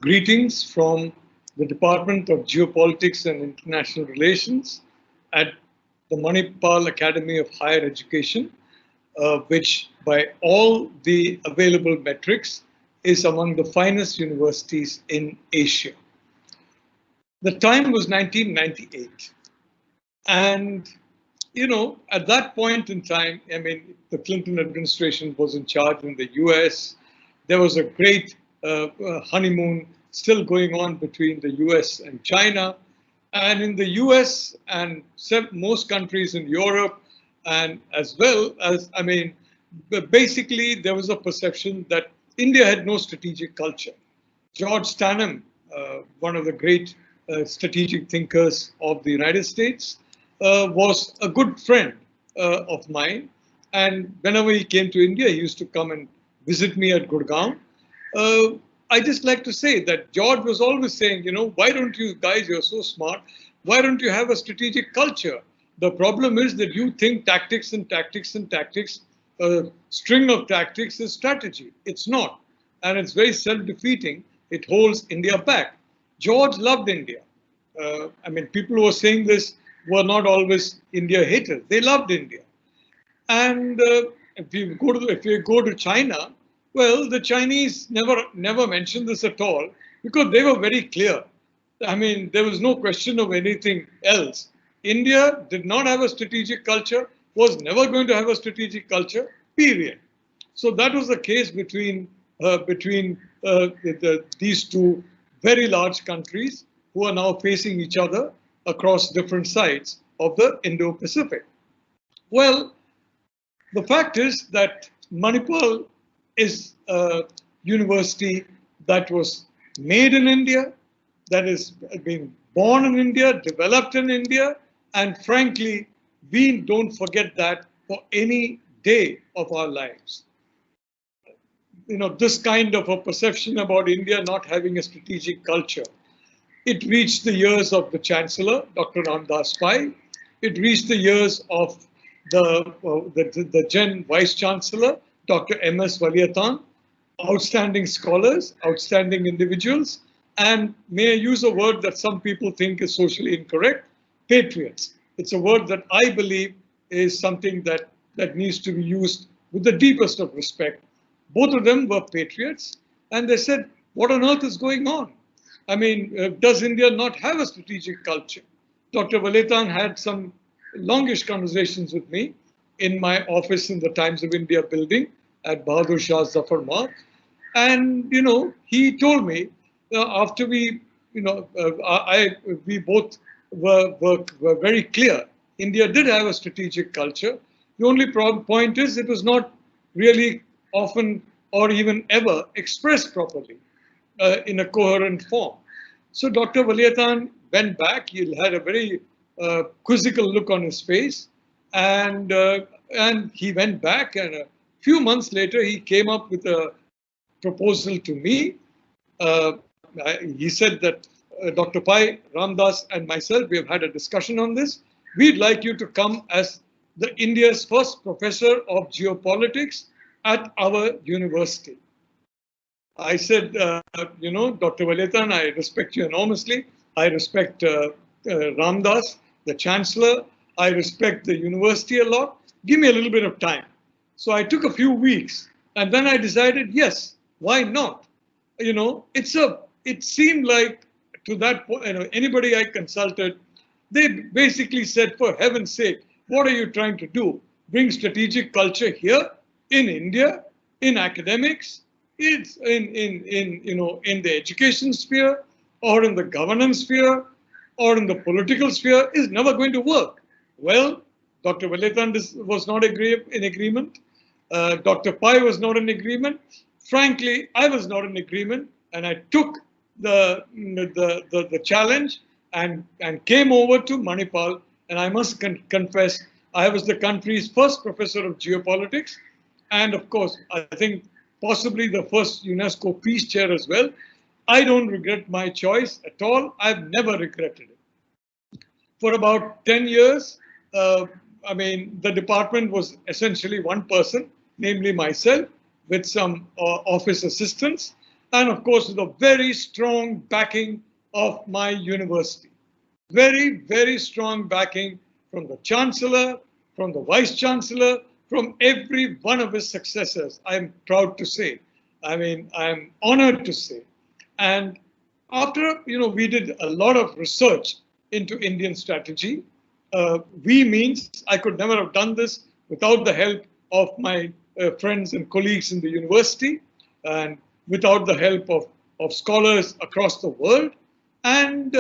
Greetings from the Department of Geopolitics and International Relations at the Manipal Academy of Higher Education, which by all the available metrics is among the finest universities in Asia. The time was 1998. And, at that point in time, the Clinton administration was in charge in the US. There was a great honeymoon still going on between the US and China. And in the US and most countries in Europe, and as well as, basically there was a perception that India had no strategic culture. George Stanham, one of the great strategic thinkers of the United States, was a good friend of mine. And whenever he came to India, he used to come and visit me at Gurgaon. I just like to say that George was always saying, why don't you guys, you're so smart, why don't you have a strategic culture? The problem is that you think tactics and tactics and tactics, a string of tactics is strategy. It's not. And it's very self-defeating. It holds India back. George loved India. People who were saying this were not always India haters. They loved India. And if you go to China, well, the Chinese never mentioned this at all because they were very clear. There was no question of anything else. India did not have a strategic culture, was never going to have a strategic culture, period. So that was the case between these two very large countries who are now facing each other across different sides of the Indo-Pacific. Well, the fact is that Manipal is a university that was made in India, that is being born in India, developed in India, and frankly, we don't forget that for any day of our lives. This kind of a perception about India not having a strategic culture, it reached the ears of the Chancellor, Dr. Ramdas Pai. It reached the ears of the Gen Vice Chancellor, Dr. M.S. Valiathan, outstanding scholars, outstanding individuals, and may I use a word that some people think is socially incorrect, patriots. It's a word that I believe is something that needs to be used with the deepest of respect. Both of them were patriots, and they said, what on earth is going on? Does India not have a strategic culture? Dr. Valiathan had some longish conversations with me in my office in the Times of India building at Bahadur Shah Zafar Marg. And, he told me after we both were very clear, India did have a strategic culture. The only point is it was not really often or even ever expressed properly in a coherent form. So Dr. Valiathan went back. He had a very quizzical look on his face, and he went back. And a few months later, he came up with a proposal to me. He said that Dr. Pai, Ramdas, and myself, we have had a discussion on this. We'd like you to come as the India's first professor of geopolitics at our university. I said, Dr. Valiathan, I respect you enormously. I respect Ramdas, the Chancellor. I respect the university a lot. Give me a little bit of time. So I took a few weeks, and then I decided, yes, why not? It seemed like to that point, anybody I consulted, they basically said, for heaven's sake, what are you trying to do? Bring strategic culture here in India, in academics, it's in the education sphere, or in the governance sphere, or in the political sphere, is never going to work. Well, Dr. Valiathan was not in agreement. Dr. Pai was not in agreement. Frankly, I was not in agreement, and I took the challenge and came over to Manipal. And I must confess, I was the country's first professor of geopolitics, and of course, I think possibly the first UNESCO Peace Chair as well. I don't regret my choice at all. I've never regretted it. For about 10 years, the department was essentially one person, namely myself, with some office assistants. and of course with a very strong backing of my university. Very, very strong backing from the Chancellor, from the Vice Chancellor, from every one of his successors, I'm proud to say. I mean, I'm honored to say. And after, we did a lot of research into Indian strategy. We means I could never have done this without the help of my friends and colleagues in the university and without the help of scholars across the world. And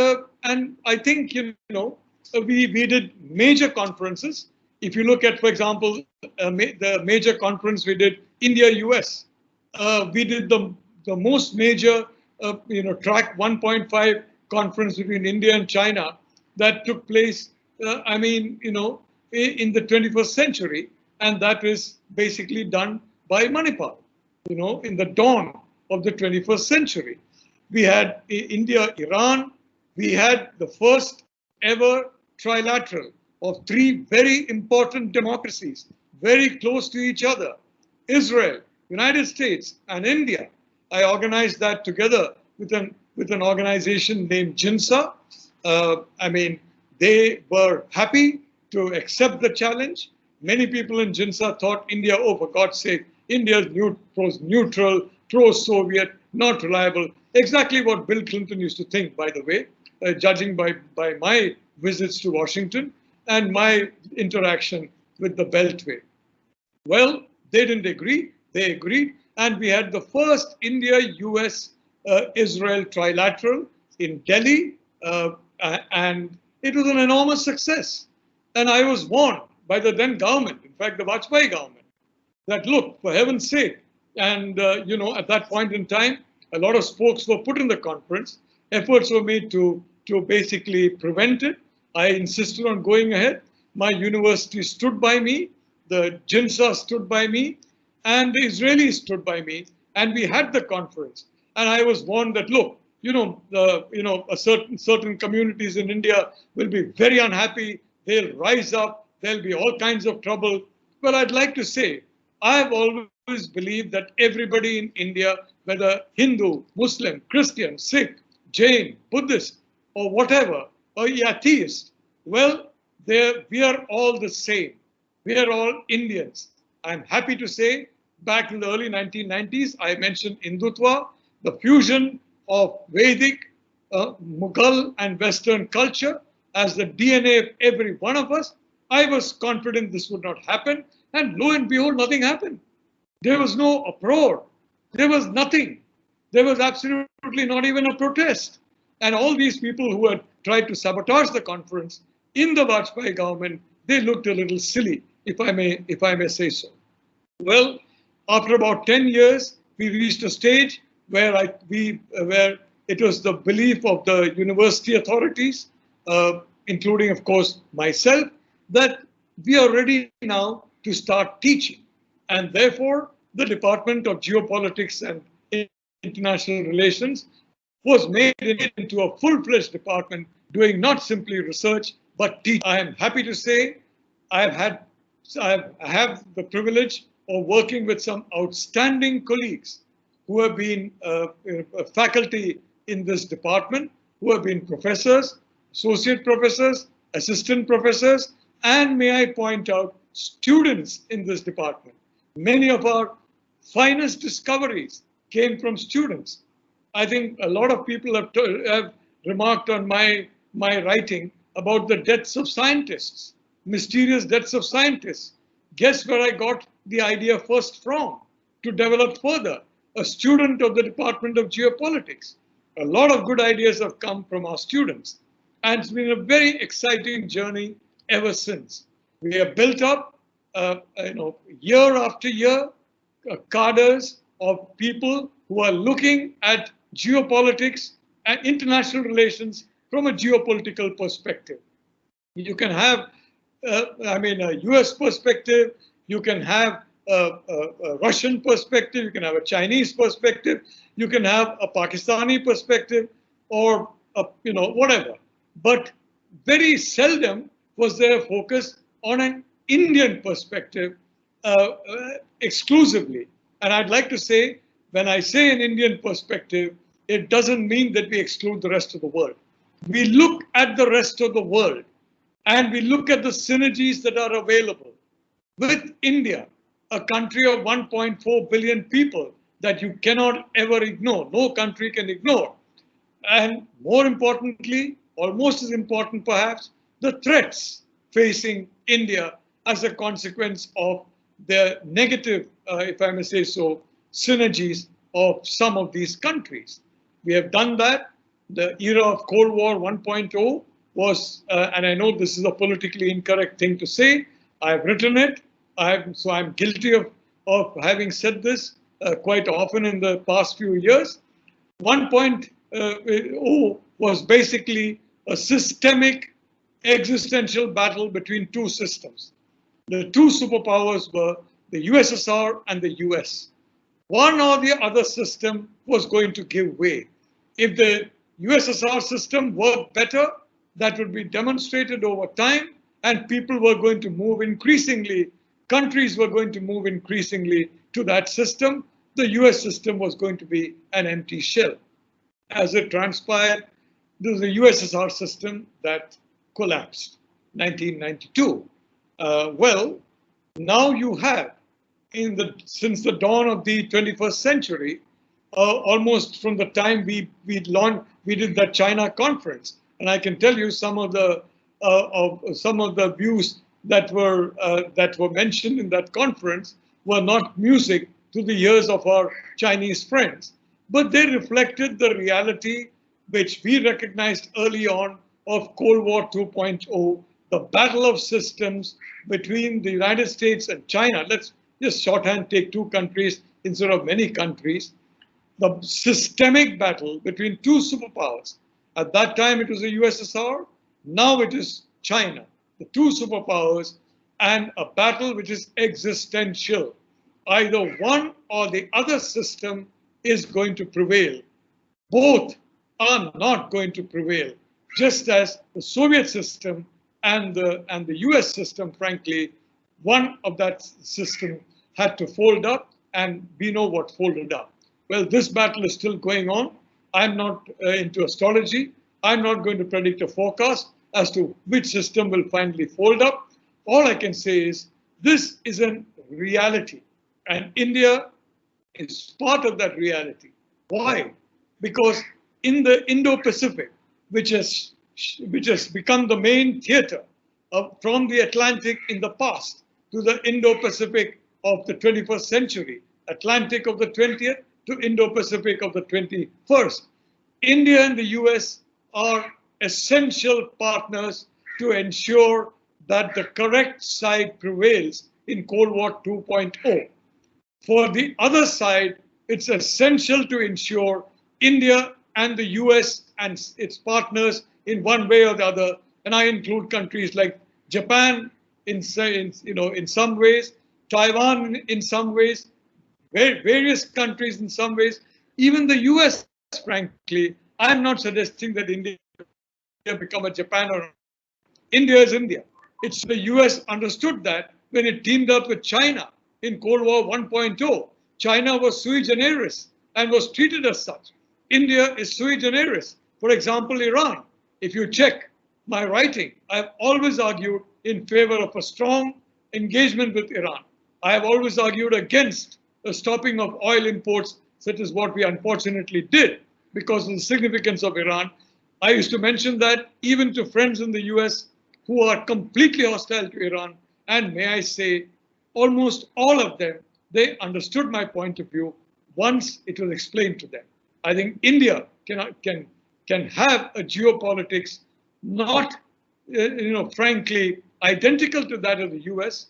I think, we did major conferences. If you look at, for example, the major conference we did, India-US, we did the most major, track 1.5 conference between India and China that took place, in the 21st century. And that is basically done by Manipal, in the dawn of the 21st century. We had India-Iran. We had the first ever trilateral of three very important democracies, very close to each other, Israel, United States, and India. I organized that together with an organization named JINSA. They were happy to accept the challenge. Many people in JINSA thought India, oh, for God's sake, India is neutral, pro-Soviet, not reliable. Exactly what Bill Clinton used to think, by the way, judging by my visits to Washington and my interaction with the Beltway. Well, they didn't agree. They agreed. And we had the first India-US-Israel trilateral in Delhi. And it was an enormous success. And I was warned by the then government, in fact, the Vajpayee government, that look, for heaven's sake, and at that point in time, a lot of spokes were put in the conference. Efforts were made to basically prevent it. I insisted on going ahead. My university stood by me. The JINSA stood by me. And the Israelis stood by me. And we had the conference. And I was warned that, look, certain communities in India will be very unhappy. They'll rise up. There'll be all kinds of trouble. Well, I'd like to say, I've always believed that everybody in India, whether Hindu, Muslim, Christian, Sikh, Jain, Buddhist, or whatever, or atheist, well, we are all the same. We are all Indians. I'm happy to say, back in the early 1990s, I mentioned Hindutva, the fusion of Vedic, Mughal, and Western culture as the DNA of every one of us. I was confident this would not happen. And lo and behold, nothing happened. There was no uproar. There was nothing. There was absolutely not even a protest. And all these people who had tried to sabotage the conference in the Vajpayee government, they looked a little silly, if I may say so. Well, after about 10 years, we reached a stage where it was the belief of the university authorities, including, of course, myself, that we are ready now to start teaching. And therefore, the Department of Geopolitics and International Relations was made into a full-fledged department doing not simply research, but teaching. I am happy to say I have the privilege of working with some outstanding colleagues who have been faculty in this department, who have been professors, associate professors, assistant professors, and may I point out, students in this department. Many of our finest discoveries came from students. I think a lot of people have remarked on my writing about the deaths of scientists, mysterious deaths of scientists. Guess where I got the idea first from to develop further? A student of the Department of Geopolitics. A lot of good ideas have come from our students. And it's been a very exciting journey ever since. We have built up, year after year, cadres of people who are looking at geopolitics and international relations from a geopolitical perspective. You can have, a US perspective, you can have a Russian perspective, you can have a Chinese perspective, you can have a Pakistani perspective, or, whatever. But very seldom was there a focus on an Indian perspective exclusively. And I'd like to say, when I say an Indian perspective, it doesn't mean that we exclude the rest of the world. We look at the rest of the world and we look at the synergies that are available with India, a country of 1.4 billion people that you cannot ever ignore. No country can ignore. And more importantly, almost as important perhaps, the threats facing India as a consequence of the negative, if I may say so, synergies of some of these countries. We have done that. The era of Cold War 1.0 was, and I know this is a politically incorrect thing to say, I've written it, so I'm guilty of having said this quite often in the past few years. 1.0 was basically a systemic existential battle between two systems. The two superpowers were the USSR and the US. One or the other system was going to give way. If the USSR system worked better, that would be demonstrated over time, and people were going to move increasingly, countries were going to move increasingly to that system. The US system was going to be an empty shell. As it transpired, there was a USSR system that collapsed, 1992. Well, now you have, since the dawn of the 21st century, almost from the time we did that China conference, and I can tell you some of the views that were mentioned in that conference were not music to the ears of our Chinese friends, but they reflected the reality which we recognized early on of Cold War 2.0, the battle of systems between the United States and China. Let's just shorthand take two countries instead of many countries. The systemic battle between two superpowers. At that time, it was the USSR. Now it is China, the two superpowers, and a battle which is existential. Either one or the other system is going to prevail. Both are not going to prevail, just as the Soviet system and the US system, frankly, one of that system had to fold up, and we know what folded up. Well, this battle is still going on. I'm not into astrology. I'm not going to predict a forecast as to which system will finally fold up. All I can say is this is a reality, and India is part of that reality. Why? Because in the Indo-Pacific, which has become the main theater from the Atlantic in the past to the Indo-Pacific of the 21st century, Atlantic of the 20th to Indo-Pacific of the 21st, India and the US are essential partners to ensure that the correct side prevails in Cold War 2.0. For the other side, it's essential to ensure India and the US and its partners in one way or the other, and I include countries like Japan in some ways, Taiwan in some ways, various countries in some ways, even the US, frankly. I'm not suggesting that India become a Japan, or India is India. It's the US understood that when it teamed up with China in Cold War 1.0. China was sui generis and was treated as such. India is sui generis. For example, Iran. If you check my writing, I've always argued in favor of a strong engagement with Iran. I have always argued against the stopping of oil imports, such as what we unfortunately did because of the significance of Iran. I used to mention that even to friends in the US who are completely hostile to Iran, and may I say, almost all of them, they understood my point of view once it was explained to them. I think India can have a geopolitics not, frankly, identical to that of the US.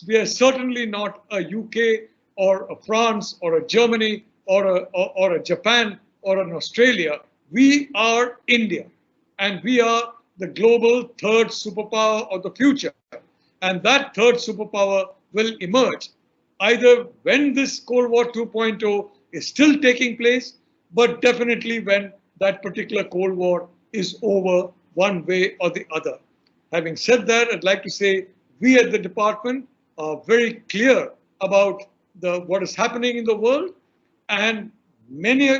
We are certainly not a UK or a France or a Germany or a Japan or an Australia. We are India, and we are the global third superpower of the future. And that third superpower will emerge either when this Cold War 2.0 is still taking place, but definitely when that particular Cold War is over one way or the other. Having said that, I'd like to say we at the department are very clear about what is happening in the world, And many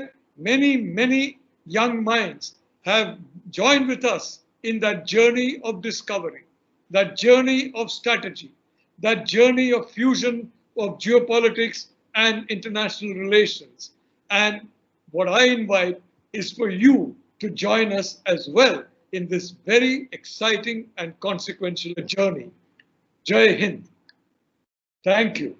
young minds have joined with us in that journey of discovery, that journey of strategy, that journey of fusion of geopolitics and international relations. And what I invite is for you to join us as well in this very exciting and consequential journey. Jai Hind. Thank you.